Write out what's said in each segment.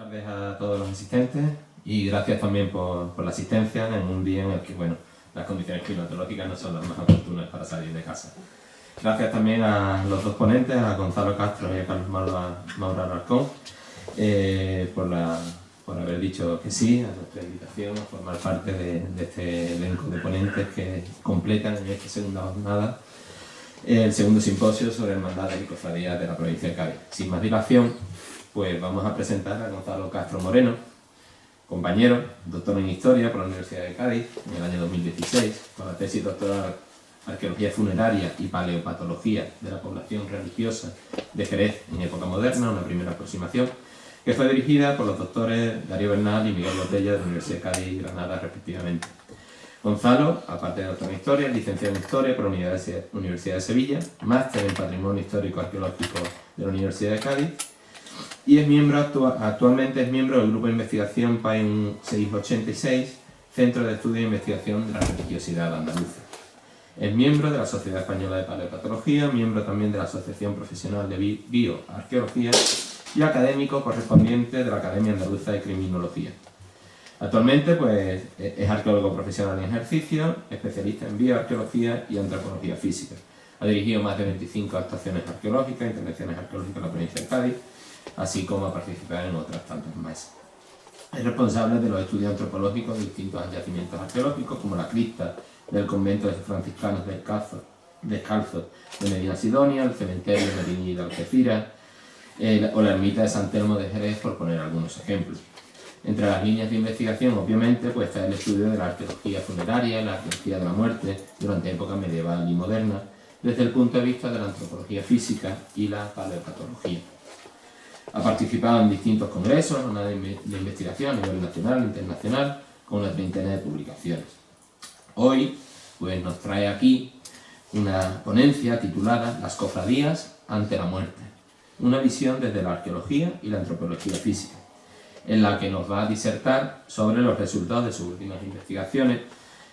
tardes a todos los asistentes y gracias también por la asistencia en un día en el que, bueno, las condiciones climatológicas no son las más oportunas para salir de casa. Gracias también a los dos ponentes, a Gonzalo Castro y a Carlos Maura Alarcón, por haber dicho que sí a nuestra invitación a formar parte de este elenco de ponentes que completan en esta segunda jornada el segundo simposio sobre hermandades y cofradías de la provincia de Cádiz. Sin más dilación, pues vamos a presentar a Gonzalo Castro Moreno, compañero, doctor en Historia por la Universidad de Cádiz en el año 2016, con la tesis doctoral Arqueología funeraria y Paleopatología de la población religiosa de Jerez en época moderna, una primera aproximación, que fue dirigida por los doctores Darío Bernal y Miguel Botella de la Universidad de Cádiz y Granada, respectivamente. Gonzalo, aparte de doctor en Historia, es licenciado en Historia por la Universidad de Sevilla, máster en Patrimonio Histórico Arqueológico de la Universidad de Cádiz y es actualmente es miembro del Grupo de Investigación PAIN 686, Centro de Estudio e Investigación de la Religiosidad Andaluza. Es miembro de la Sociedad Española de Paleopatología, miembro también de la Asociación Profesional de Bioarqueología y académico correspondiente de la Academia Andaluza de Criminología. Actualmente pues, es arqueólogo profesional en ejercicio, especialista en bioarqueología y antropología física. Ha dirigido más de 25 actuaciones arqueológicas, intervenciones arqueológicas en la provincia de Cádiz, así como ha participado en otras tantas más. Es responsable de los estudios antropológicos de distintos yacimientos arqueológicos, como la cripta del convento de franciscanos descalzos de Medina Sidonia, el cementerio de Medina de Algeciras, o la ermita de San Telmo de Jerez, por poner algunos ejemplos. Entre las líneas de investigación, obviamente, pues está el estudio de la arqueología funeraria, la arqueología de la muerte, durante época medieval y moderna, desde el punto de vista de la antropología física y la paleopatología. Ha participado en distintos congresos, jornadas de investigación a nivel nacional e internacional, con una treintena de publicaciones. Hoy, pues nos trae aquí una ponencia titulada Las cofradías ante la muerte, una visión desde la arqueología y la antropología física, en la que nos va a disertar sobre los resultados de sus últimas investigaciones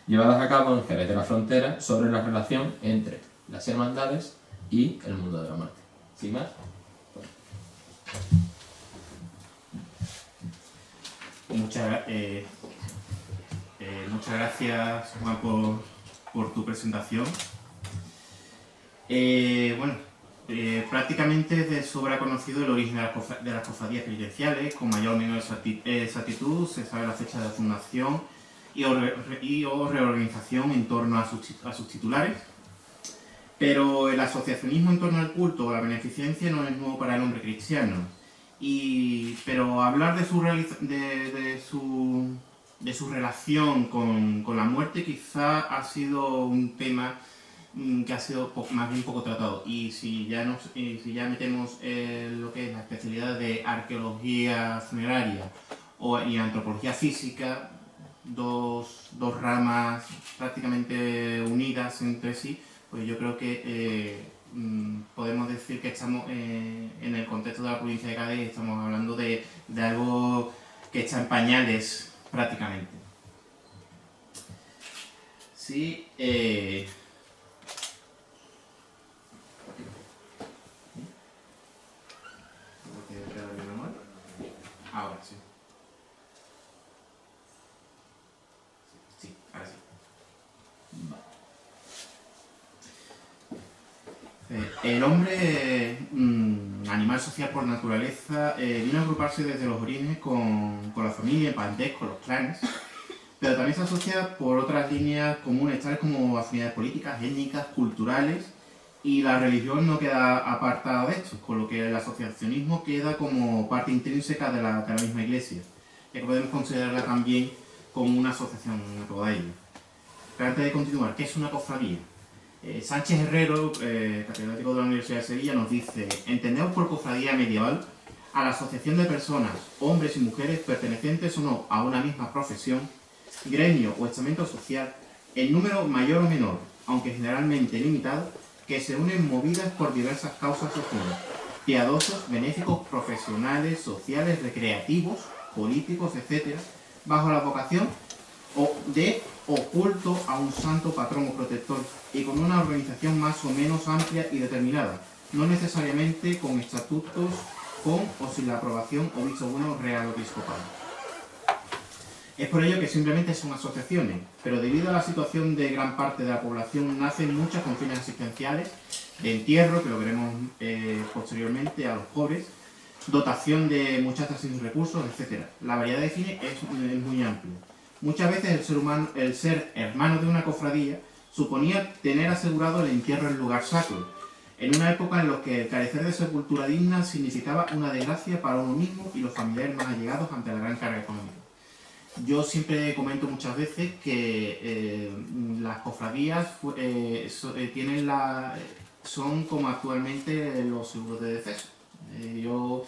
llevadas a cabo en Jerez de la Frontera sobre la relación entre las hermandades y el mundo de la muerte. ¿Sin más? Muchas gracias, Juan, por tu presentación. Prácticamente es de sobra conocido el origen de las cofradías penitenciales. Con mayor o menor exactitud se sabe la fecha de fundación y o reorganización en torno a sus titulares. Pero el asociacionismo en torno al culto o la beneficencia no es nuevo para el hombre cristiano. Pero hablar de su relación con la muerte quizá ha sido un tema que ha sido más bien poco tratado. Y si ya metemos lo que es la especialidad de arqueología funeraria y antropología física, dos ramas prácticamente unidas entre sí, pues yo creo que podemos decir que estamos en el contexto de la provincia de Cádiz, estamos hablando de algo que está en pañales prácticamente. Sí, ahora sí. Sí, ahora sí. El hombre, animal social por naturaleza, vino a agruparse desde los orígenes con la familia, el parentesco, los clanes, pero también se asocia por otras líneas comunes, tales como afinidades políticas, étnicas, culturales, y la religión no queda apartada de esto, con lo que el asociacionismo queda como parte intrínseca de la misma iglesia, ya que podemos considerarla también como una asociación a toda ella. Pero antes de continuar, ¿qué es una cofradía? Sánchez Herrero, catedrático de la Universidad de Sevilla, nos dice: entendemos por cofradía medieval a la asociación de personas, hombres y mujeres, pertenecientes o no a una misma profesión, gremio o estamento social, en número mayor o menor, aunque generalmente limitado, que se unen movidas por diversas causas o fines, piadosos, benéficos, profesionales, sociales, recreativos, políticos, etc., bajo la vocación de oculto a un santo patrón o protector y con una organización más o menos amplia y determinada, no necesariamente con estatutos con o sin la aprobación o visto bueno real o episcopal. Es por ello que simplemente son asociaciones, pero debido a la situación de gran parte de la población nacen muchas con fines asistenciales, de entierro, que lo veremos posteriormente, a los pobres, dotación de muchachas sin recursos, etc. La variedad de fines es muy amplia. Muchas veces el ser hermano de una cofradía suponía tener asegurado el entierro en lugar sacro, en una época en la que el carecer de sepultura digna significaba una desgracia para uno mismo y los familiares más allegados ante la gran carga económica. Yo siempre comento muchas veces que las cofradías son como actualmente los seguros de deceso. Yo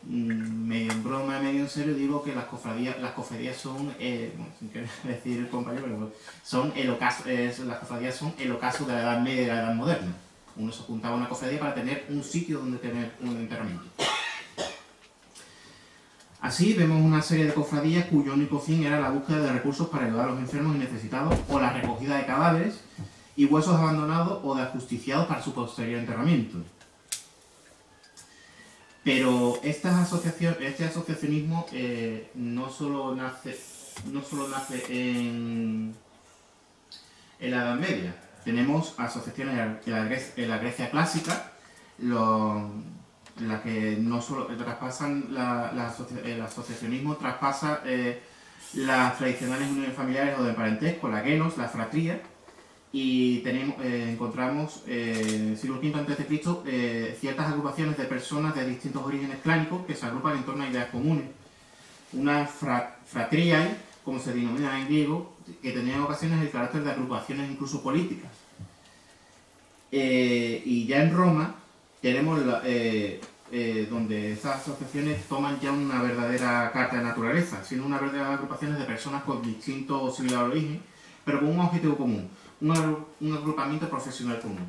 medio en broma, medio en serio, digo que las cofradías son, sin querer decir compañero, pero son las cofradías son el ocaso de la Edad Media y de la Edad Moderna. Uno se apuntaba a una cofradía para tener un sitio donde tener un enterramiento. Así vemos una serie de cofradías cuyo único fin era la búsqueda de recursos para ayudar a los enfermos y necesitados, o la recogida de cadáveres y huesos abandonados o de ajusticiados para su posterior enterramiento. Pero este asociacionismo no solo nace en la Edad Media. Tenemos asociaciones en la Grecia clásica, la que no solo traspasan el asociacionismo traspasa las tradicionales uniones familiares o de parentesco, la genos, la fratría, y encontramos en el siglo V a.C. Ciertas agrupaciones de personas de distintos orígenes clánicos que se agrupan en torno a ideas comunes. Una fratriae, como se denomina en griego, que tenía en ocasiones el carácter de agrupaciones incluso políticas. Y ya en Roma tenemos donde esas asociaciones toman ya una verdadera carta de naturaleza, siendo una verdadera agrupaciones de personas con distinto o similar origen, pero con un objetivo común, un agrupamiento profesional común.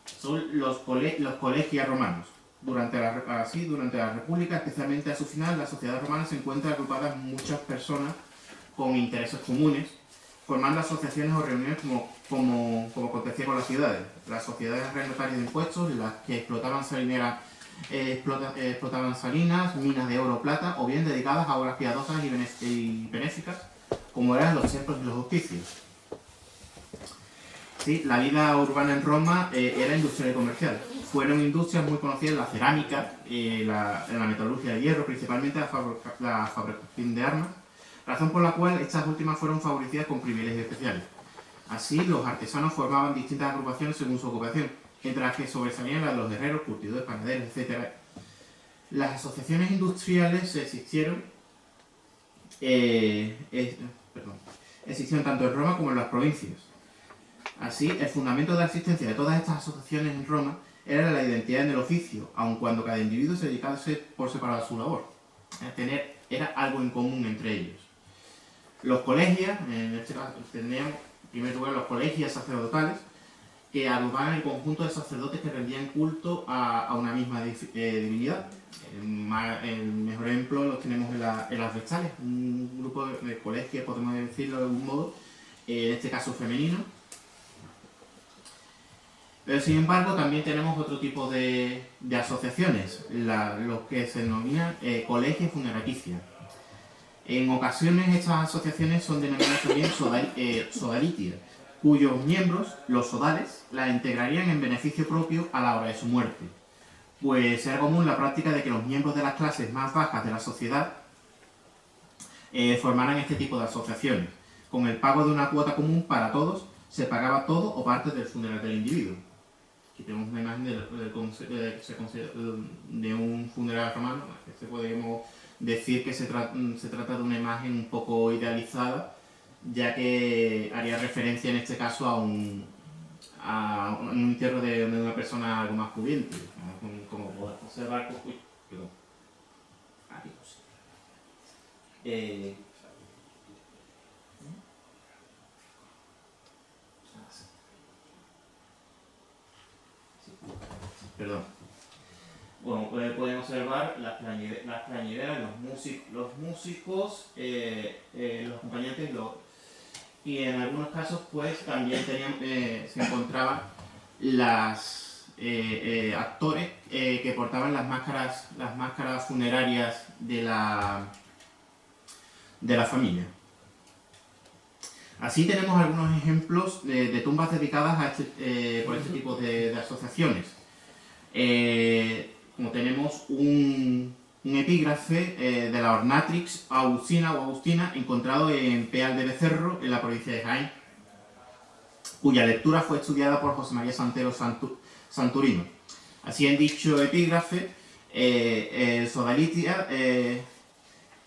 Son los colegios romanos. Durante la República, especialmente a su final, la sociedad romana se encuentra agrupada en muchas personas con intereses comunes, formando asociaciones o reuniones como acontecía con las ciudades. Las sociedades arrendatarias de impuestos, las que explotaban salinas, minas de oro o plata, o bien dedicadas a obras piadosas y benéficas, como eran los templos y los hospicios. Sí, la vida urbana en Roma era industrial y comercial. Fueron industrias muy conocidas la cerámica, la metalurgia de hierro, principalmente la fabricación de armas, razón por la cual estas últimas fueron favorecidas con privilegios especiales. Así, los artesanos formaban distintas agrupaciones según su ocupación, entre las que sobresalían las de los herreros, curtidores, panaderos, etc. Las asociaciones industriales existieron tanto en Roma como en las provincias. Así, el fundamento de la existencia de todas estas asociaciones en Roma era la identidad en el oficio, aun cuando cada individuo se dedicase por separado a su labor. Era algo en común entre ellos. Los colegios, en este caso teníamos en primer lugar los colegios sacerdotales, que agrupaban el conjunto de sacerdotes que rendían culto a una misma divinidad. El mejor ejemplo lo tenemos en las vestales, un grupo de colegios, podemos decirlo de algún modo, en este caso femenino. Pero sin embargo también tenemos otro tipo de asociaciones, los que se denominan colegios funeraricia. En ocasiones estas asociaciones son denominadas también sodalitia, cuyos miembros, los sodales, las integrarían en beneficio propio a la hora de su muerte. Pues era común la práctica de que los miembros de las clases más bajas de la sociedad formaran este tipo de asociaciones. Con el pago de una cuota común para todos, se pagaba todo o parte del funeral del individuo. Aquí tenemos una imagen de un funeral romano, que podemos decir que se trata de una imagen un poco idealizada, ya que haría referencia en este caso a un entierro de una persona algo más pudiente, como podemos observar. Bueno, podemos observar las plañideras, los músicos, los acompañantes, y en algunos casos pues también se encontraban las actores que portaban las máscaras funerarias de la familia. Así tenemos algunos ejemplos de tumbas dedicadas por este tipo de asociaciones. Como tenemos un epígrafe de la Ornatrix Agustina o Agustina encontrado en Peal de Becerro, en la provincia de Jaén, cuya lectura fue estudiada por José María Santero Santurino. Así en dicho epígrafe, Sodalitia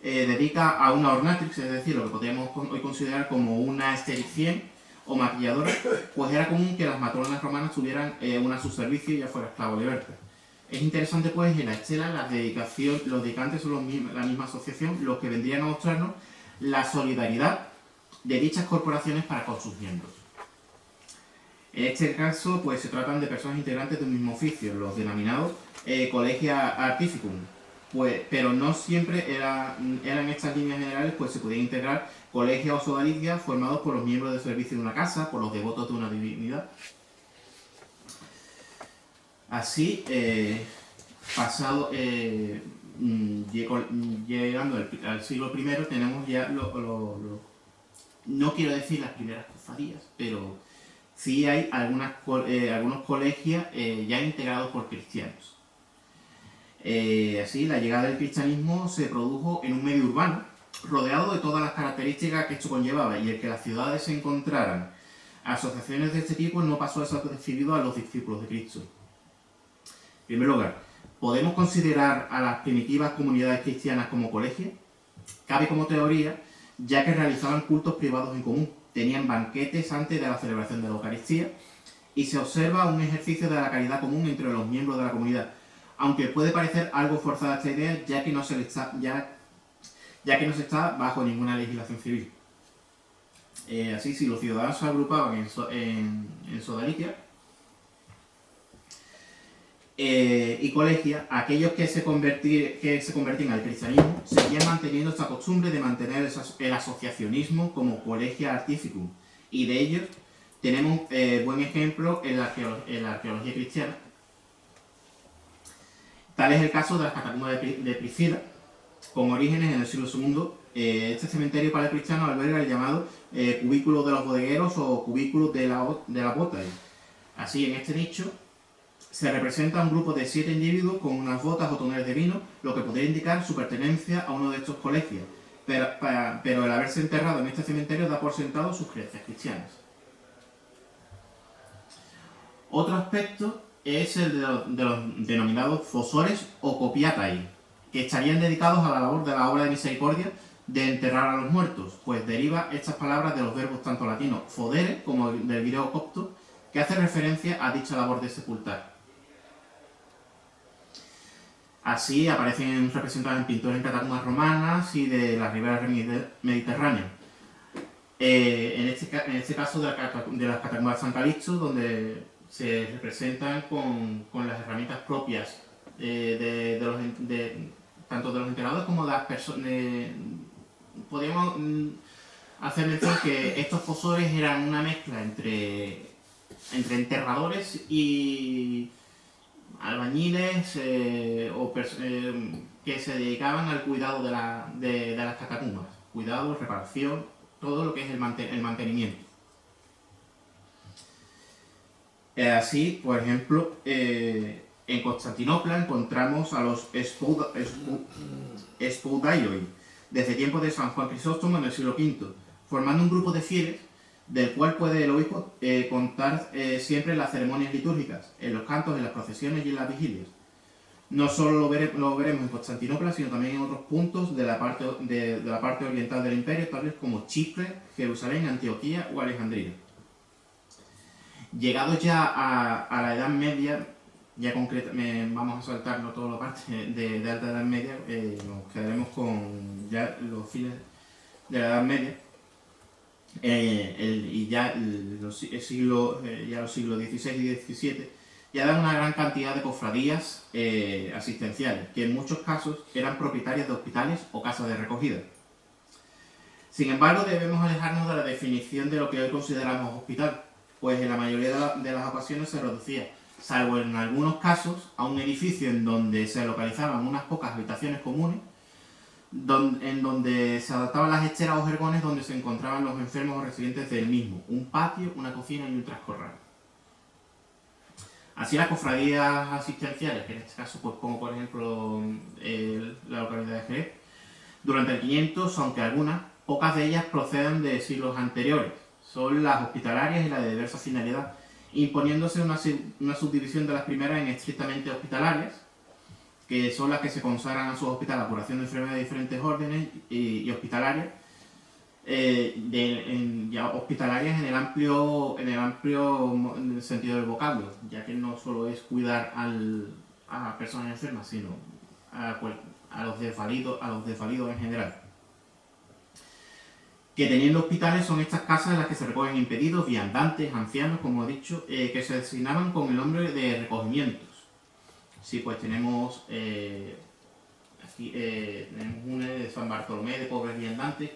dedica a una Ornatrix, es decir, lo que podríamos hoy considerar como una estericien o maquilladora, pues era común que las matronas romanas tuvieran una a su servicio y ya fuera esclavo liberta. Es interesante pues en la estela los dedicantes son la misma asociación, los que vendrían a mostrarnos la solidaridad de dichas corporaciones para con sus miembros. En este caso pues se tratan de personas integrantes de un mismo oficio, los denominados Collegia Artificum, pues, pero no siempre eran estas líneas generales, pues se podían integrar colegias o sodalicias formados por los miembros del servicio de una casa, por los devotos de una divinidad. Así, llegando al siglo I, tenemos ya no quiero decir las primeras cofradías, pero sí hay algunos colegios ya integrados por cristianos. Así, la llegada del cristianismo se produjo en un medio urbano, rodeado de todas las características que esto conllevaba, y el que las ciudades se encontraran asociaciones de este tipo no pasó desapercibido a los discípulos de Cristo. En primer lugar, ¿podemos considerar a las primitivas comunidades cristianas como colegios? Cabe como teoría, ya que realizaban cultos privados en común, tenían banquetes antes de la celebración de la Eucaristía, y se observa un ejercicio de la caridad común entre los miembros de la comunidad, aunque puede parecer algo forzada esta idea, ya que no se está bajo ninguna legislación civil. Así, si los ciudadanos se agrupaban en sodalicia y colegia, aquellos que se convertían al cristianismo seguían manteniendo esta costumbre de mantener el asociacionismo como Collegia Artificum, y de ellos tenemos buen ejemplo en la arqueología cristiana. Tal es el caso de las catacumbas de Priscila, con orígenes en el siglo II. Este cementerio paleocristiano alberga el llamado cubículo de los bodegueros o cubículo de la bota. Así, en este nicho se representa un grupo de 7 individuos con unas botas o tonel de vino, lo que podría indicar su pertenencia a uno de estos colegios, pero el haberse enterrado en este cementerio da por sentado sus creencias cristianas. Otro aspecto es el de los denominados fosores o copiatai, que estarían dedicados a la labor de la obra de misericordia de enterrar a los muertos, pues deriva estas palabras de los verbos tanto latinos fodere como del griego copto, que hace referencia a dicha labor de sepultar. Así aparecen representados en pintores en catacumbas romanas y de las riberas mediterráneas. En este caso de las catacumbas de San Calixto, donde se representan con las herramientas propias tanto de los enterradores como de las personas. Podríamos hacer mención que estos fosores eran una mezcla entre enterradores y albañiles que se dedicaban al cuidado de las catacumbas, cuidado, reparación, todo lo que es el mantenimiento. Así, por ejemplo, en Constantinopla encontramos a los Spoudaioi, desde tiempos de San Juan Crisóstomo en el siglo V, formando un grupo de fieles del cual puede el obispo contar siempre en las ceremonias litúrgicas, en los cantos, en las procesiones y en las vigilias. No solo lo veremos en Constantinopla, sino también en otros puntos de la parte oriental del imperio, tales como Chipre, Jerusalén, Antioquía o Alejandría. Llegados ya a la Edad Media, ya vamos a saltarnos toda la parte de Alta Edad Media, nos quedaremos con ya los fines de la Edad Media, y ya los siglos XVI y XVII ya dan una gran cantidad de cofradías asistenciales, que en muchos casos eran propietarias de hospitales o casas de recogida. Sin embargo, debemos alejarnos de la definición de lo que hoy consideramos hospital, pues en la mayoría de las ocasiones se reducía salvo en algunos casos, a un edificio en donde se localizaban unas pocas habitaciones comunes, en donde se adaptaban las esteras o jergones donde se encontraban los enfermos o residentes del mismo, un patio, una cocina y un trascorral. Así las cofradías asistenciales, que en este caso pues como por ejemplo la localidad de Jerez, durante el 500, aunque algunas, pocas de ellas proceden de siglos anteriores, son las hospitalarias y las de diversa finalidad, imponiéndose una subdivisión de las primeras en estrictamente hospitalarias, que son las que se consagran a su hospital a la curación de enfermedades de diferentes órdenes, y hospitalarias, ya hospitalarias en el amplio sentido del vocablo, ya que no solo es cuidar a personas enfermas, sino a los desvalidos en general. Que teniendo hospitales son estas casas en las que se recogen impedidos, viandantes, ancianos, como he dicho, que se designaban con el nombre de recogimientos. Sí, pues tenemos aquí tenemos una de San Bartolomé de pobres viandantes,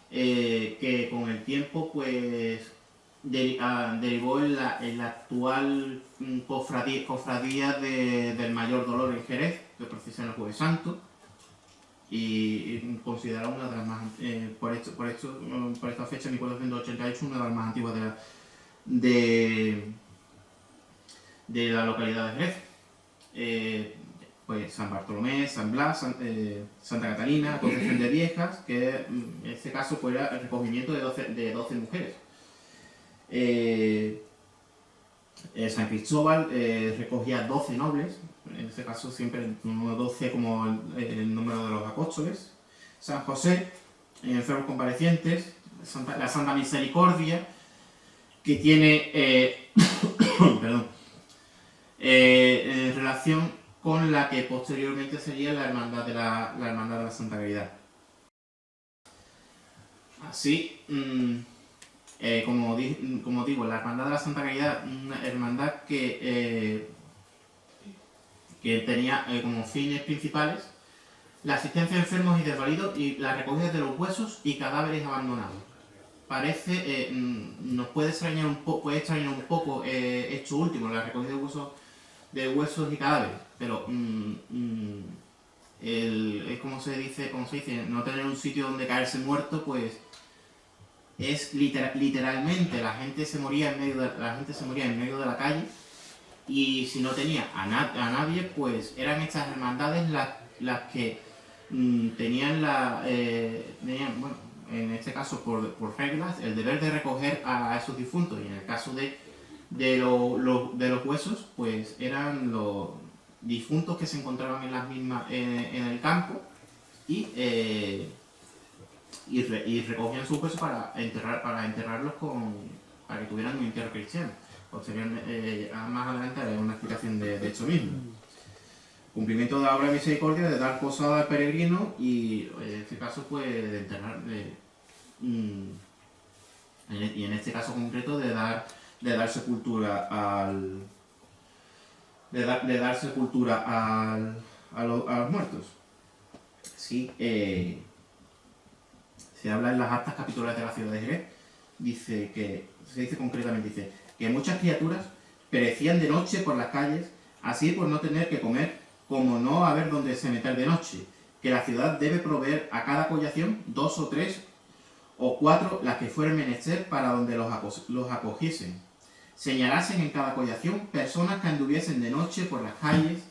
que con el tiempo pues derivó en la actual cofradía del Mayor Dolor en Jerez, que procesiona el Jueves Santo, y considerada una de las más por esta fecha, en 1488, una de las más antiguas de la localidad de Jerez. Pues San Bartolomé, San Blas, Santa Catalina, Concepción de Viejas, que en este caso pues, era el recogimiento de 12 mujeres. San Cristóbal recogía 12 nobles, en este caso siempre el número 12 como el número de los apóstoles. San José, enfermos convalecientes, la Santa Misericordia, que tiene relación con la que posteriormente sería la Hermandad de la Santa Caridad. Así, como digo, la Hermandad de la Santa Caridad, una hermandad que tenía como fines principales la asistencia a enfermos y desvalidos y la recogida de los huesos y cadáveres abandonados. Parece, nos puede extrañar un poco esto último, la recogida de huesos y cadáveres, pero es como se dice, no tener un sitio donde caerse muerto, pues es literalmente la gente se moría en medio de la calle, y si no tenía a nadie, pues eran estas hermandades las que tenían bueno, en este caso por reglas, el deber de recoger a esos difuntos, y en el caso de los huesos, pues eran los difuntos que se encontraban en el campo, y recogían sus huesos para enterrarlos para que tuvieran un entierro cristiano. Posteriormente, más adelante haré una explicación de esto mismo. Cumplimiento de la obra de misericordia, de dar posada al peregrino, y en este caso pues de enterrar, y en este caso concreto de dar sepultura a los muertos. Sí, se habla en las actas capitulares de la ciudad de Jerez, se dice concretamente que muchas criaturas perecían de noche por las calles, así por no tener que comer, como no haber donde se meter de noche, que la ciudad debe proveer a cada collación 2 o 3 o 4 las que fueren menester para donde los acogiesen. Señalasen en cada collación personas que anduviesen de noche por las calles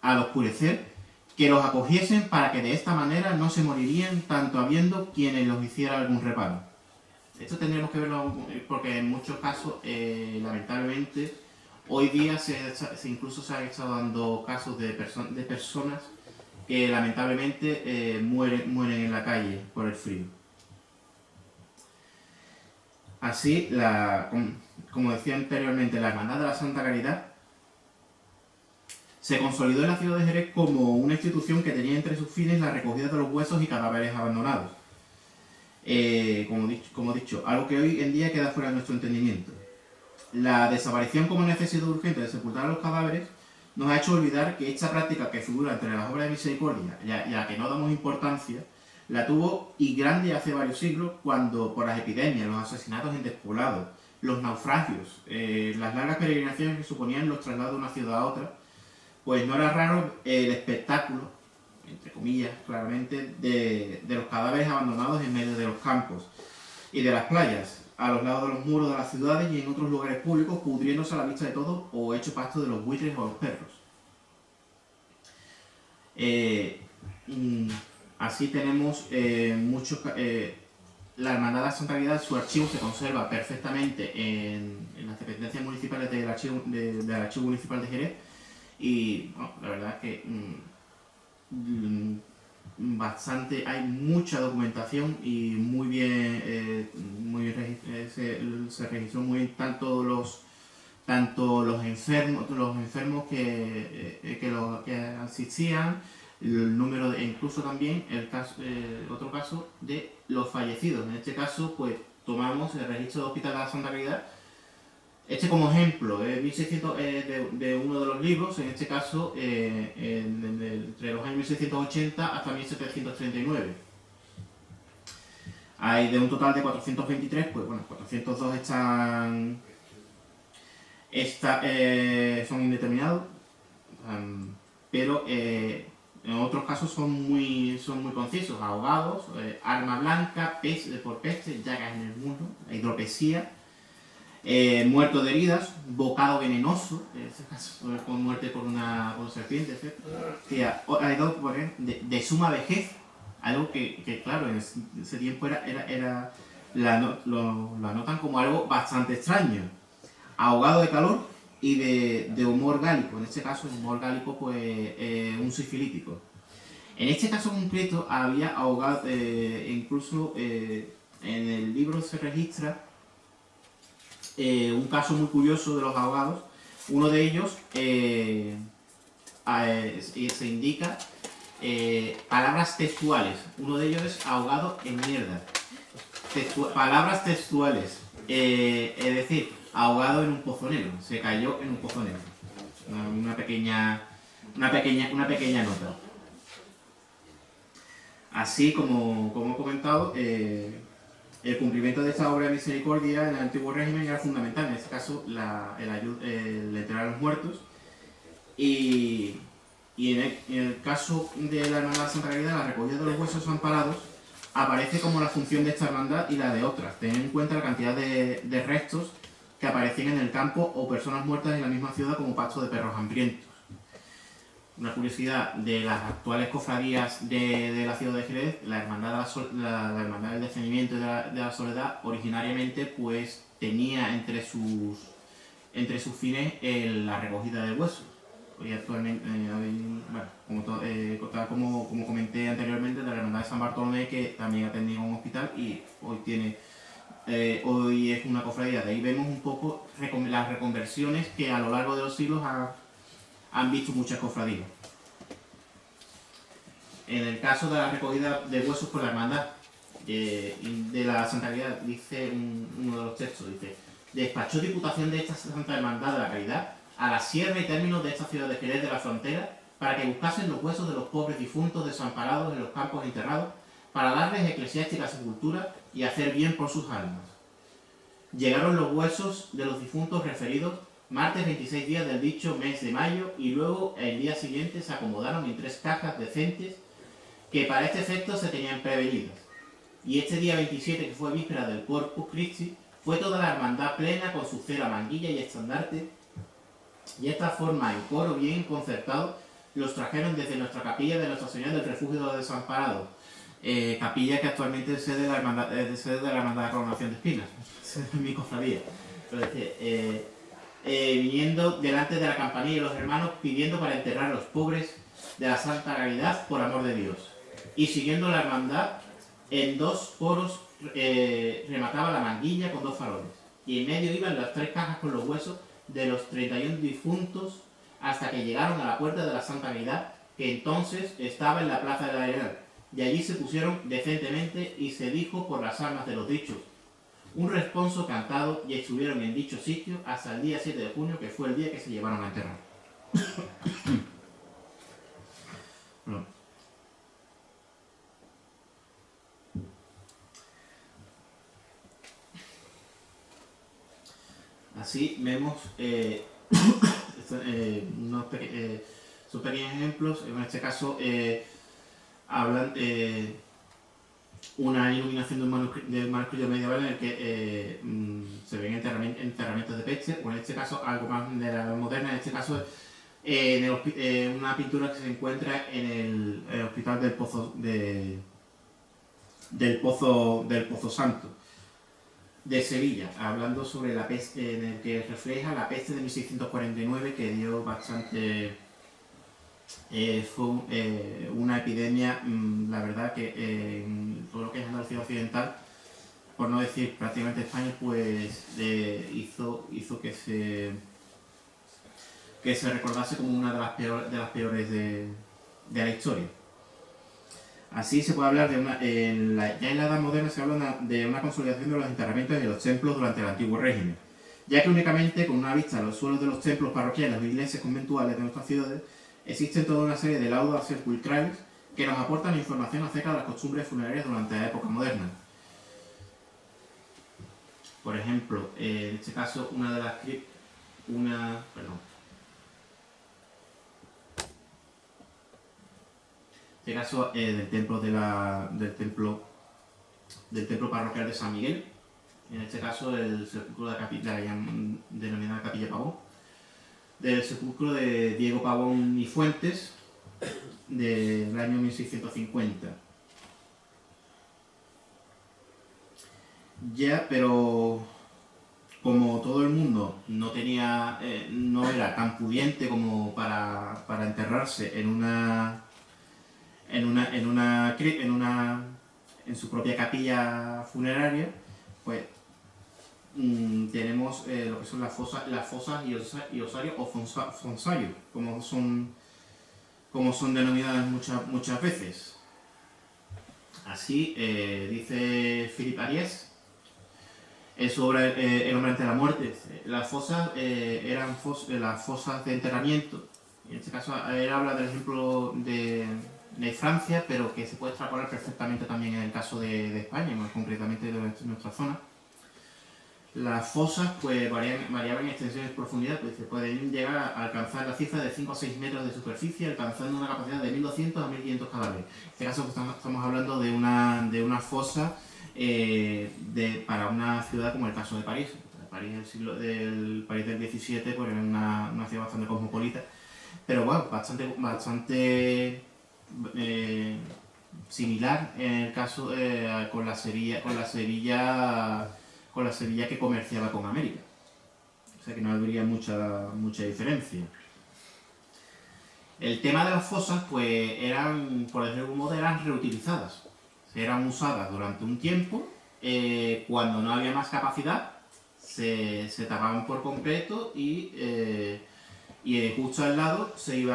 al oscurecer, que los acogiesen para que de esta manera no se morirían, tanto habiendo quienes los hiciera algún reparo. Esto tendremos que verlo porque en muchos casos, lamentablemente, hoy día incluso se han estado dando casos de personas que lamentablemente mueren en la calle por el frío. Así, como decía anteriormente, la Hermandad de la Santa Caridad se consolidó en la ciudad de Jerez como una institución que tenía entre sus fines la recogida de los huesos y cadáveres abandonados. Como he dicho, algo que hoy en día queda fuera de nuestro entendimiento. La desaparición como necesidad urgente de sepultar los cadáveres nos ha hecho olvidar que esta práctica que figura entre las obras de misericordia y a la que no damos importancia, la tuvo y grande hace varios siglos, cuando por las epidemias, los asesinatos en despoblados, los naufragios, las largas peregrinaciones que suponían los traslados de una ciudad a otra, pues no era raro el espectáculo, entre comillas, claramente, de los cadáveres abandonados en medio de los campos y de las playas, a los lados de los muros de las ciudades y en otros lugares públicos, pudriéndose a la vista de todos o hecho pasto de los buitres o los perros. Así tenemos muchos... la Hermandad de la Santa Caridad, su archivo se conserva perfectamente en las dependencias municipales del archivo municipal de Jerez y bueno, la verdad es que hay mucha documentación y muy bien, se registró muy bien tanto los enfermos que asistían, el número incluso también otro caso de los fallecidos. En este caso, pues tomamos el registro del Hospital de la Santa Caridad. Este como ejemplo, 1600, de uno de los libros, en este caso entre los años 1680 hasta 1739. Hay de un total de 423, pues bueno, 402 son indeterminados, pero en otros casos son muy concisos: ahogados, arma blanca, por peste, llagas en el muslo, hidropesía, muerto de heridas, bocado venenoso, en este caso con muerte por una serpiente, etc. Hay dos de suma vejez, algo que claro, en ese tiempo lo anotan como algo bastante extraño. Ahogado de calor y de humor gálico, en este caso el humor gálico pues un sifilítico. En este caso concreto había ahogado, incluso en el libro se registra un caso muy curioso de los ahogados. Uno de ellos se indica palabras textuales. Uno de ellos es ahogado en mierda. Palabras textuales, es decir, ahogado en un pozonero, se cayó en un pozonero. Una pequeña nota. Así como he comentado, el cumplimiento de esta obra de misericordia en el antiguo régimen era fundamental, en este caso el entregar a los muertos. Y en el caso de la Hermandad de Santa Caridad, la recogida de los huesos amparados aparece como la función de esta hermandad y la de otras. Ten en cuenta la cantidad de restos que aparecían en el campo o personas muertas en la misma ciudad como pasto de perros hambrientos. Una curiosidad de las actuales cofradías de la ciudad de Jerez: la Hermandad del Descendimiento y de la Soledad, originariamente pues tenía entre sus fines la recogida de huesos. Hoy actualmente, como comenté anteriormente, de la Hermandad de San Bartolomé, que también atendía un hospital y hoy es una cofradía. De ahí vemos un poco las reconversiones que a lo largo de los siglos han visto muchas cofradías. En el caso de la recogida de huesos por la hermandad de la Santa Caridad, dice uno de los textos, dice: despachó diputación de esta Santa Hermandad de la Caridad a la sierra y términos de esta ciudad de Jerez de la Frontera para que buscasen los huesos de los pobres difuntos desamparados en los campos enterrados, para darles eclesiástica sepultura y hacer bien por sus almas. Llegaron los huesos de los difuntos referidos martes 26 días del dicho mes de mayo, y luego el día siguiente se acomodaron en 3 cajas decentes que para este efecto se tenían prevenidas. Y este día 27, que fue víspera del Corpus Christi, fue toda la hermandad plena con su cera, manguilla y estandarte, y esta forma en coro bien concertado los trajeron desde nuestra capilla de Nuestra Señora del Refugio de los Desamparados, capilla que actualmente es sede de la Hermandad de Coronación de Espinas, mi cofradía. Viniendo delante de la campanilla y los hermanos pidiendo para enterrar a los pobres de la Santa Caridad por amor de Dios. Y siguiendo la hermandad, en 2 coros remataba la manguilla con 2 faroles. Y en medio iban las 3 cajas con los huesos de los 31 difuntos hasta que llegaron a la puerta de la Santa Caridad, que entonces estaba en la plaza de la Arenal. Y allí se pusieron decentemente y se dijo por las almas de los dichos un responso cantado, y estuvieron en dicho sitio hasta el día 7 de junio, que fue el día que se llevaron a enterrar. No. Así vemos son pequeños ejemplos. En este caso hablan una iluminación de un manuscrito medieval en el que se ven enterramientos de peste, o en este caso algo más de la moderna, en este caso una pintura que se encuentra en el hospital del Pozo Santo de Sevilla, hablando sobre la peste, en el que refleja la peste de 1649, que dio bastante... fue una epidemia, la verdad, que en todo lo que es Andalucía Occidental, por no decir prácticamente España, pues hizo que se recordase como una de las peores de la historia. Así se puede hablar ya en la Edad Moderna se habla de una consolidación de los enterramientos y de los templos durante el antiguo régimen, ya que únicamente con una vista a los suelos de los templos parroquiales o iglesias conventuales de nuestras ciudades existen toda una serie de laudas sepulcrales que nos aportan información acerca de las costumbres funerarias durante la época moderna. Por ejemplo, en este caso, del templo parroquial de San Miguel, en este caso el sepulcro de la denominada Capilla Pavón, del sepulcro de Diego Pavón y Fuentes del año 1650. Pero como todo el mundo no era tan pudiente como para enterrarse en su propia capilla funeraria, pues tenemos lo que son las fosas y osarios o fonsarios, como son denominadas muchas veces. Así dice Philippe Ariès en su obra El hombre ante la muerte. Las fosas eran las fosas de enterramiento. En este caso él habla del ejemplo de Francia, pero que se puede extrapolar perfectamente también en el caso de España, más concretamente de nuestra zona. Las fosas pues variaban en extensión y profundidad, pues se pueden llegar a alcanzar la cifra de 5 a 6 metros de superficie, alcanzando una capacidad de 1.200 a 1.500 cadáveres. En este caso pues, estamos hablando de una fosa para una ciudad como el caso de París. París del XVII pues, era una ciudad bastante cosmopolita, pero bueno, bastante similar en el caso con la Sevilla que comerciaba con América. O sea que no habría mucha diferencia. El tema de las fosas, pues eran, por decirlo de algún modo, eran reutilizadas. Eran usadas durante un tiempo, cuando no había más capacidad, se tapaban por completo y justo al lado se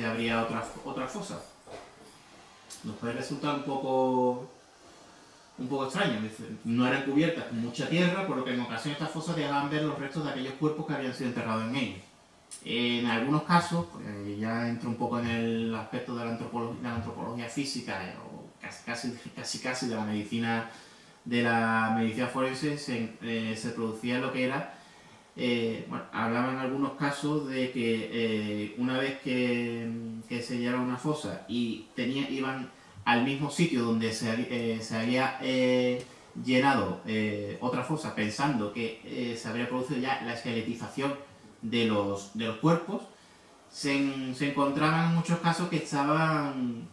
abría otra fosa. Nos puede resultar un poco extraño. No eran cubiertas con mucha tierra, por lo que en ocasiones estas fosas dejaban ver los restos de aquellos cuerpos que habían sido enterrados en ellos. En algunos casos, pues ya entro un poco en el aspecto de la antropología física, o casi de la medicina forense, se producía lo que era, hablaban en algunos casos de que una vez que se llenara una fosa y iban al mismo sitio donde se había llenado otra fosa, pensando que se habría producido ya la esqueletización de los cuerpos, se encontraban en muchos casos que estaban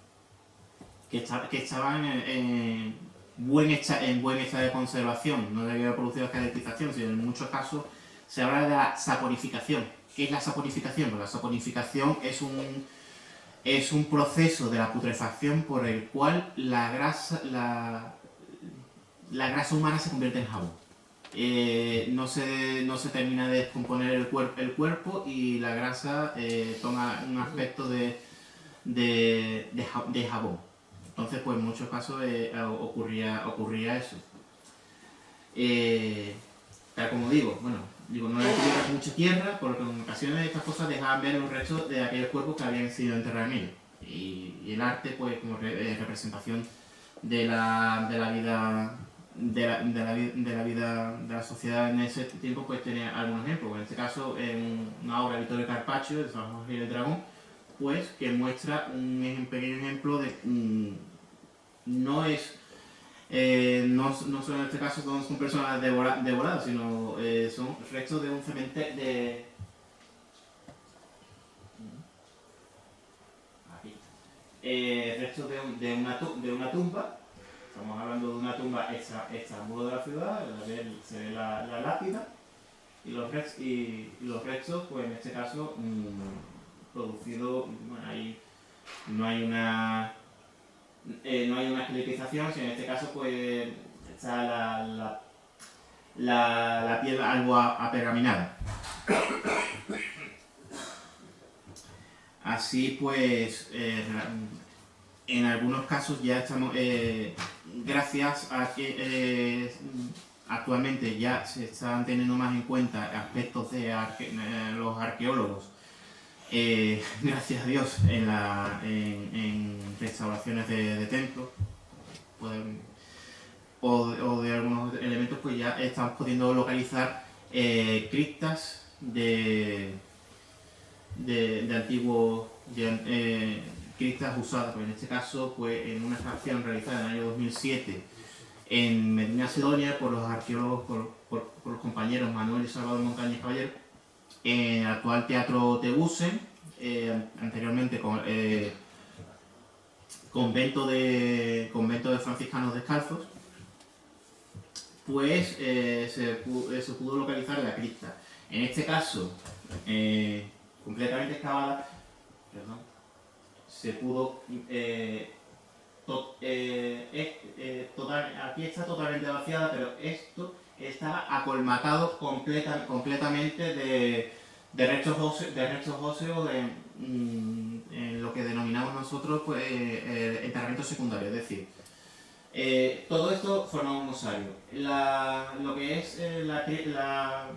en buen estado de conservación. No había producido esqueletización, sino en muchos casos se habla de la saponificación. ¿Qué es la saponificación? Pues la saponificación es un proceso de la putrefacción por el cual la grasa humana se convierte en jabón. No se termina de descomponer el cuerpo y la grasa toma un aspecto de jabón. Entonces, pues en muchos casos ocurría eso. Tal como digo, no era cubierta con mucha tierra, porque en ocasiones estas cosas dejaban ver los restos de aquellos cuerpos que habían sido enterrados en ellos. Y el arte, pues como representación de la vida de la vida de la sociedad en ese tiempo, pues tenía algunos ejemplos. En este caso, en una obra de Vittorio Carpaccio, de San Jorge y el Dragón, pues que muestra un pequeño ejemplo de... no es... no son en este caso son personas devoradas, sino son restos de un cementerio, restos de una tumba. Estamos hablando de una tumba extramuros de la ciudad, se ve la lápida y los restos, pues en este caso, producidos, bueno, no hay una esqueletización, sino en este caso pues está la piel algo apergaminada. Así pues, en algunos casos ya estamos, gracias a que actualmente ya se están teniendo más en cuenta aspectos de los arqueólogos, gracias a Dios, en restauraciones de templos o de algunos elementos, pues ya estamos pudiendo localizar criptas de antiguos criptas usadas, pues en este caso pues en una excavación realizada en el año 2007 en Medina Sidonia por los arqueólogos, por los compañeros Manuel y Salvador Montañez Caballero, en el actual Teatro Tegusen, anteriormente convento de franciscanos descalzos, pues se pudo localizar la cripta. En este caso, completamente excavada, se pudo aquí está totalmente vaciada, pero esto estaba acolmatado completamente de restos óseos en lo que denominamos nosotros pues enterramiento secundario, es decir, todo esto forma un osario. Lo que es la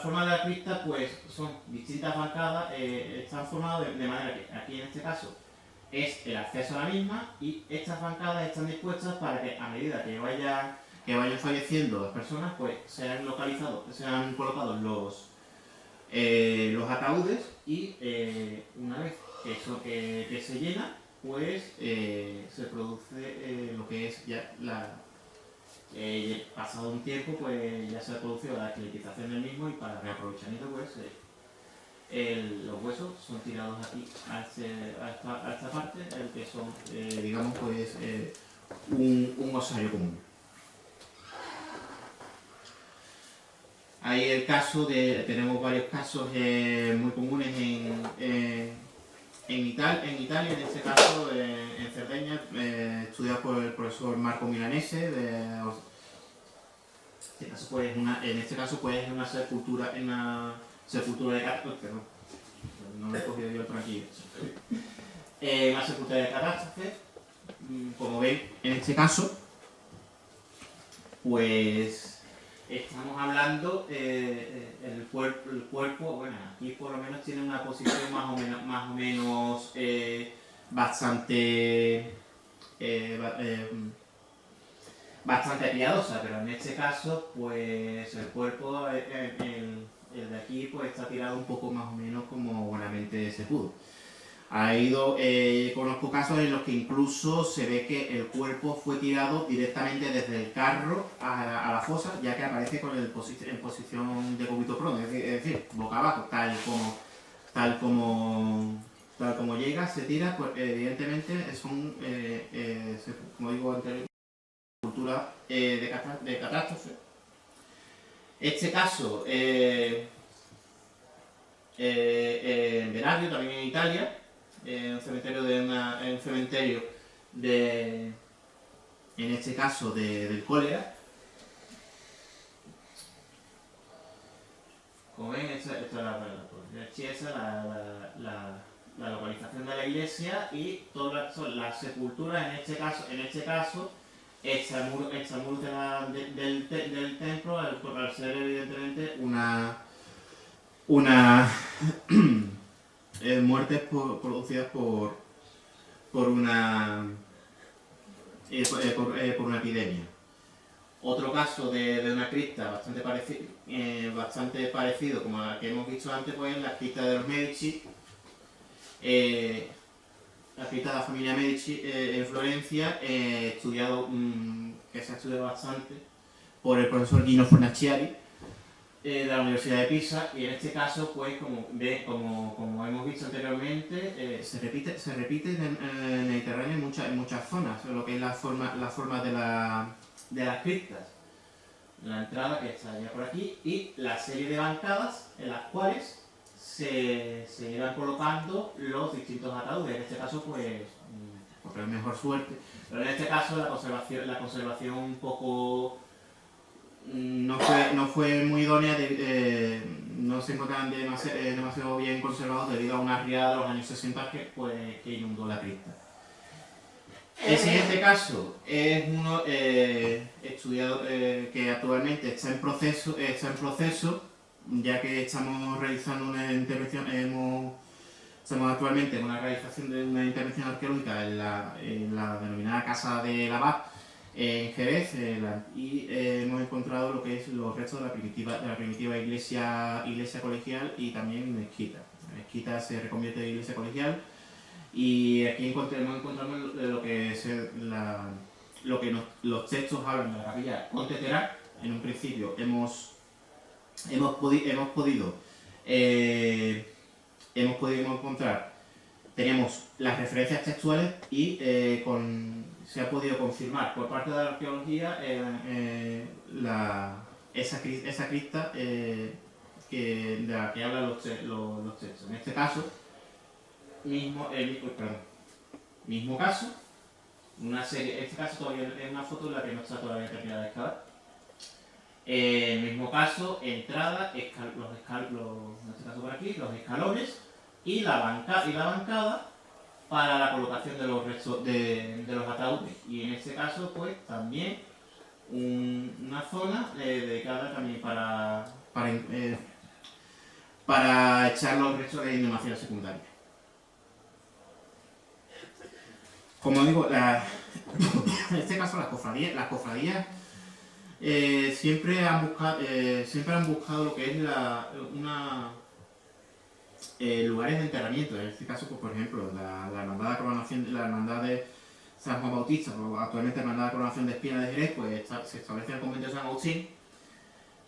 forma de la cripta, pues son distintas bancadas, están formadas de manera que aquí en este caso es el acceso a la misma, y estas bancadas están dispuestas para que a medida que vayan falleciendo las personas, pues sean colocados los ataúdes, y una vez que se llena, pues se produce lo que es ya pasado un tiempo, pues ya se ha producido la esqueletización del mismo, y para reaprovechamiento pues los huesos son tirados aquí a esta parte, el que son digamos pues un osario común. Ahí el caso tenemos varios casos muy comunes en Italia, en este caso en Cerdeña, estudiado por el profesor Marco Milanese. En este caso pues es una sepultura de catástrofe, no lo he cogido yo por aquí. Una sepultura de catástrofe, como ven en este caso, pues estamos hablando, el cuerpo, bueno, aquí por lo menos tiene una posición más o menos bastante piadosa, pero en este caso, pues el cuerpo, el de aquí, pues está tirado un poco más o menos como buenamente se pudo. Conozco casos en los que incluso se ve que el cuerpo fue tirado directamente desde el carro a la fosa, ya que aparece en posición de cúbito prono, es decir, boca abajo, tal como llega, se tira, pues evidentemente son, como digo anteriormente, cultura de catástrofe. Este caso, en Venario, también en Italia, un cementerio en este caso del cólera. Como ven, esta es la localización de la iglesia, y todas son las sepulturas, en este caso extramuros del templo, al ser evidentemente una muertes producidas por una epidemia. Otro caso de una cripta bastante parecido como la que hemos visto antes, pues la cripta de los Medici, la cripta de la familia Medici en Florencia, que se ha estudiado bastante por el profesor Gino Fornaciari de la Universidad de Pisa, y en este caso, pues como hemos visto anteriormente, se repite en el Mediterráneo en muchas zonas, lo que es la forma de las criptas. La entrada, que estaría por aquí, y la serie de bancadas en las cuales se irán colocando los distintos ataúdes. En este caso, pues, por tener mejor suerte, pero en este caso la conservación un poco no fue muy idónea, no se encontraban demasiado bien conservados debido a una riada de los años 60 que inundó la cripta. El siguiente caso es uno estudiado que actualmente está en proceso, ya que estamos realizando una intervención, estamos actualmente en una realización de una intervención arqueológica en la denominada Casa de Abad en Jerez, y hemos encontrado lo que es los restos de la primitiva iglesia colegial y también mezquita. La mezquita se reconvierte en iglesia colegial, y aquí encontramos lo que es los textos hablan de la capilla Conte Terán. En un principio hemos podido encontrar, teníamos las referencias textuales y se ha podido confirmar por parte de la arqueología esa cripta de la que hablan los textos. En este caso, mismo caso, una serie, en este caso todavía es una foto en la que no está todavía terminada de excavar. Mismo caso, entrada, en este caso por aquí, los escalones y la bancada para la colocación de los restos de los ataúdes. Y en este caso, pues también una zona dedicada también para echar los restos de inhumaciones secundarias. Como digo, en este caso las cofradías siempre han buscado lo que es lugares de enterramiento. En este caso, pues, por ejemplo, la hermandad de coronación, la hermandad de San Juan Bautista, actualmente la hermandad de coronación de Espina de Jerez, pues se establece en el convento de San Agustín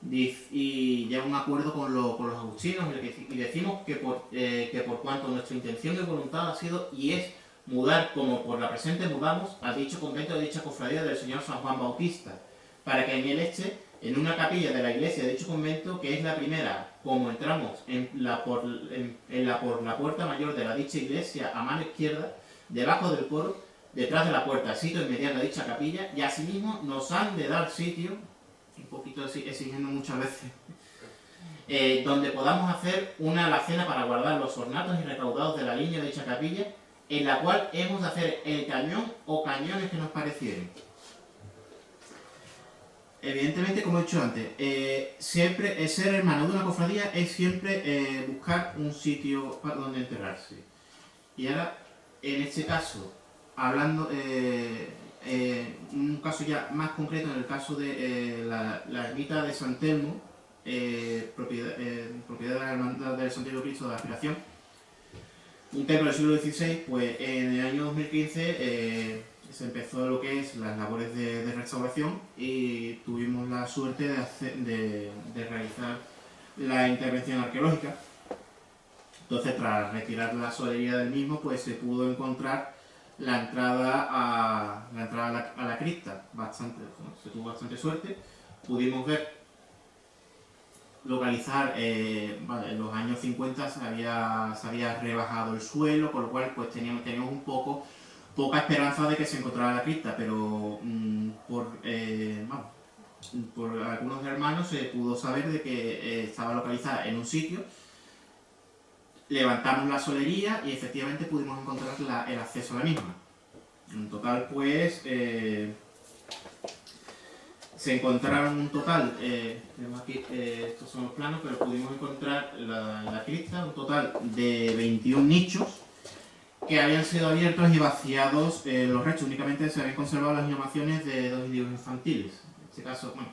y llega un acuerdo con los agustinos, y decimos que por cuanto nuestra intención y voluntad ha sido y es mudar, como por la presente mudamos, a dicho convento de dicha cofradía del señor San Juan Bautista, para que en él esté, en una capilla de la iglesia de dicho convento, que es la primera, como entramos por la puerta mayor de la dicha iglesia a mano izquierda, debajo del coro, detrás de la puerta, sitio inmediato de dicha capilla, y asimismo nos han de dar sitio, un poquito exigiendo muchas veces, donde podamos hacer una alacena para guardar los ornatos y recaudados de la línea de dicha capilla, en la cual hemos de hacer el cañón o cañones que nos parecieran. Evidentemente, como he dicho antes, siempre ser hermano de una cofradía es siempre buscar un sitio donde enterrarse. Y ahora, en este caso, hablando un caso ya más concreto, en el caso de la ermita de San Telmo, propiedad de la Hermandad del Santísimo Cristo de la Aspiración, un templo del siglo XVI, pues en el año 2015 se empezó lo que es las labores de restauración, y tuvimos la suerte de realizar la intervención arqueológica. Entonces, tras retirar la solería del mismo, pues se pudo encontrar la entrada a la cripta. Se tuvo bastante suerte. Pudimos localizar, en los años 50 se había rebajado el suelo, con lo cual pues teníamos poca esperanza de que se encontrara la cripta, pero por algunos hermanos se pudo saber de que estaba localizada en un sitio. Levantamos la solería y efectivamente pudimos encontrar el acceso a la misma. En total, pues, se encontraron un total, tenemos aquí, estos son los planos, pero pudimos encontrar la cripta, un total de 21 nichos que habían sido abiertos y vaciados los restos. Únicamente se habían conservado las inhumaciones de 2 individuos infantiles. En este caso, bueno,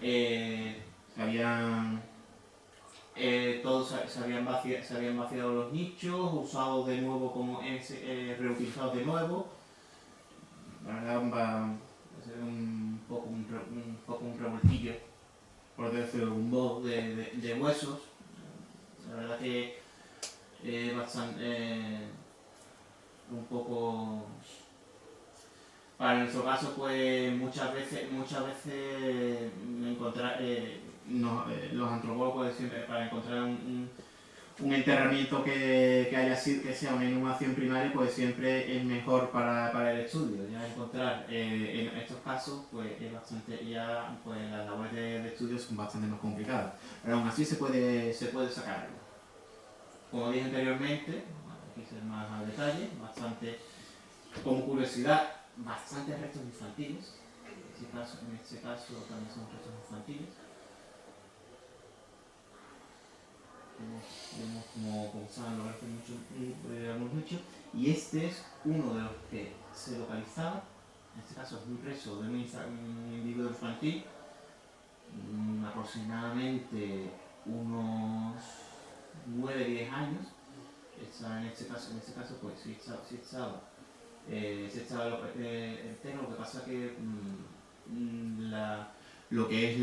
se habían vaciado los nichos, usados de nuevo reutilizados de nuevo. La verdad va a ser un poco un revoltillo, por decirlo, un bowl de huesos. La verdad que bastante un poco. Para nuestro caso, pues muchas veces los antropólogos pues, siempre para encontrar un enterramiento que sea una inhumación primaria, pues siempre es mejor para el estudio. Ya encontrar en estos casos, pues es bastante pues las labores de estudio son bastante más complicadas. Pero aún así se puede sacarlo. Como dije anteriormente, aquí se más al detalle, bastante como curiosidad. Bastantes restos infantiles, en este caso también son restos infantiles. Vemos como saben los restos algunos nichos, y este es uno de los que se localizaba. En este caso es un resto de un individuo infantil, aproximadamente unos 9-10 años. En este caso pues sí estaba. Se estaba el tema, lo que pasa que lo que es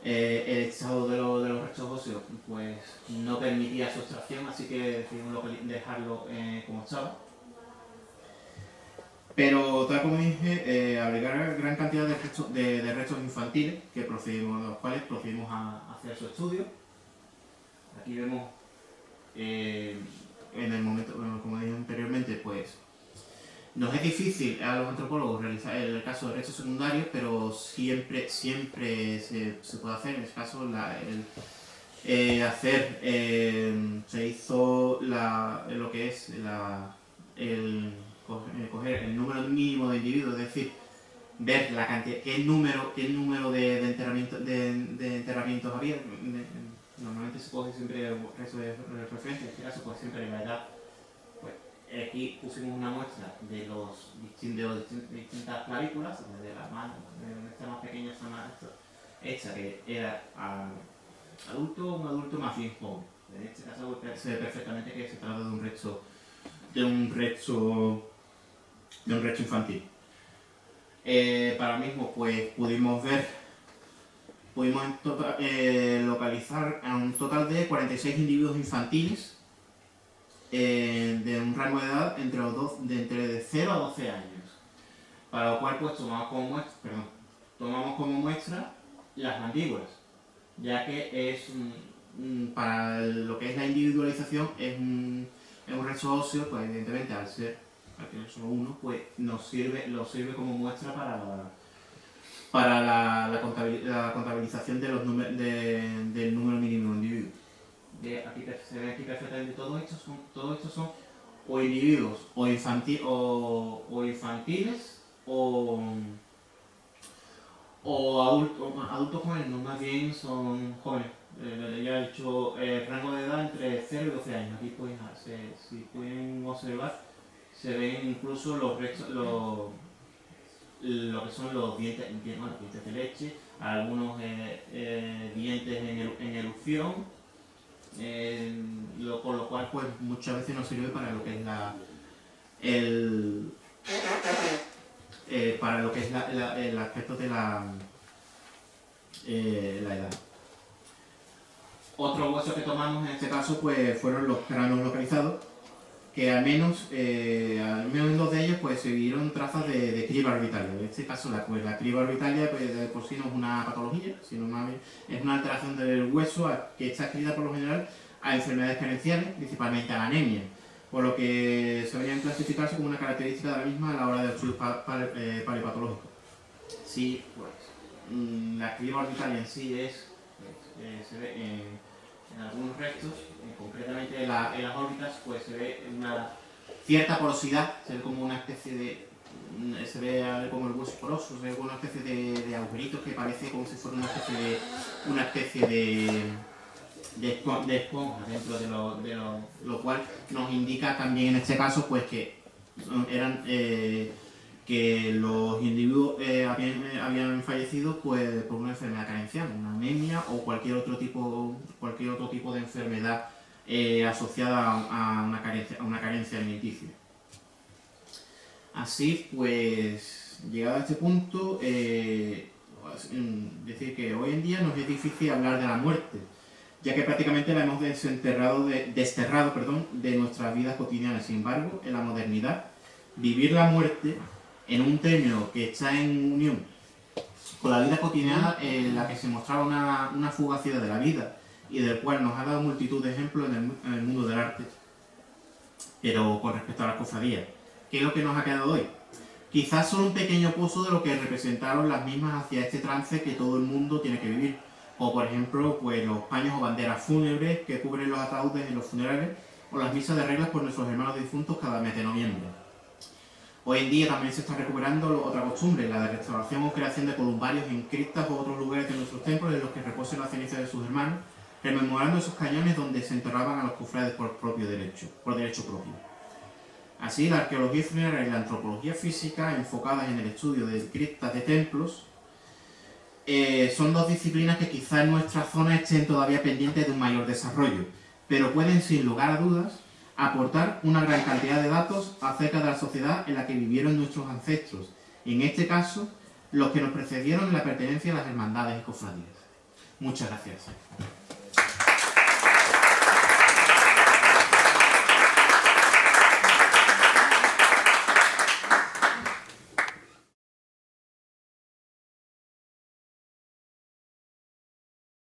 el estado de los restos óseos pues no permitía su extracción, así que decidimos dejarlo como estaba. Pero tal como dije, agregar gran cantidad de restos infantiles de los cuales procedimos a hacer su estudio. Aquí vemos en el momento, como dije anteriormente, pues nos es difícil a los antropólogos realizar el caso de restos secundarios, pero siempre se puede hacer. En este caso, se hizo lo que es coger el número mínimo de individuos, es decir, ver la cantidad, qué número de enterramientos había. Normalmente se coge siempre el resto de referencia, en este caso pues siempre la edad. Pues aquí pusimos una muestra de distintas clavículas, desde la mano, de esta más pequeña hasta esta que era un adulto más bien joven. En este caso se ve perfectamente que se trata de un resto infantil. Para mismo pues pudimos localizar a un total de 46 individuos infantiles de un rango de edad entre de 0 a 12 años, para lo cual pues tomamos como muestra las mandíbulas, ya que es para lo que es la individualización es un resto óseo, pues evidentemente al ser solo uno, pues lo sirve como muestra para la contabilización del número mínimo de individuos. Aquí se ve aquí perfectamente todos estos son o individuos o infantiles o adultos jóvenes, no, más bien son jóvenes. Ya he dicho rango de edad entre 0 y 12 años. Aquí pues, si pueden observar, se ven incluso los restos, lo que son los dientes de leche, algunos dientes en erupción, por lo cual pues muchas veces nos sirve para lo que es para lo que es el aspecto de la edad. Otro hueso que tomamos en este caso pues fueron los cráneos localizados, que al menos en dos de ellos pues se vieron trazas de criba orbitalia. En este caso la criba orbitalia pues, de por sí no es una patología, sino más bien es una alteración del hueso que está escrita por lo general a enfermedades carenciales, principalmente a la anemia, por lo que se deberían clasificarse como una característica de la misma a la hora del estudio palipatológico. Sí, pues la criba orbitalia en sí se ve en algunos restos, concretamente en las órbitas, pues se ve una cierta porosidad, se ve como una especie de. Se ve como el hueso poroso, se ve como una especie de agujeritos que parece como si fuera una especie de esponja dentro de lo cual nos indica también en este caso pues que que los individuos habían fallecido pues, por una enfermedad carenciana, una anemia o cualquier otro tipo de enfermedad asociada a una carencia alimenticia. Así pues, llegado a este punto, decir que hoy en día nos es difícil hablar de la muerte, ya que prácticamente la hemos desterrado de nuestras vidas cotidianas. Sin embargo, en la modernidad, vivir la muerte en un término que está en unión con la vida cotidiana, en la que se mostraba una fugacidad de la vida y del cual nos ha dado multitud de ejemplos en el mundo del arte. Pero con respecto a las cofradías, ¿qué es lo que nos ha quedado hoy? Quizás solo un pequeño pozo de lo que representaron las mismas hacia este trance que todo el mundo tiene que vivir. O por ejemplo, pues los paños o banderas fúnebres que cubren los ataúdes en los funerales, o las misas de reglas por nuestros hermanos difuntos cada mes de noviembre. Hoy en día también se está recuperando otra costumbre, la de restauración o creación de columbarios en criptas o otros lugares de nuestros templos en los que reposen las cenizas de sus hermanos, rememorando esos cañones donde se enterraban a los cofrades por derecho propio. Así, la arqueología funeraria y la antropología física, enfocadas en el estudio de criptas de templos, son dos disciplinas que quizá en nuestra zona estén todavía pendientes de un mayor desarrollo, pero pueden, sin lugar a dudas, aportar una gran cantidad de datos acerca de la sociedad en la que vivieron nuestros ancestros, en este caso, los que nos precedieron en la pertenencia a las hermandades y cofradías. Muchas gracias.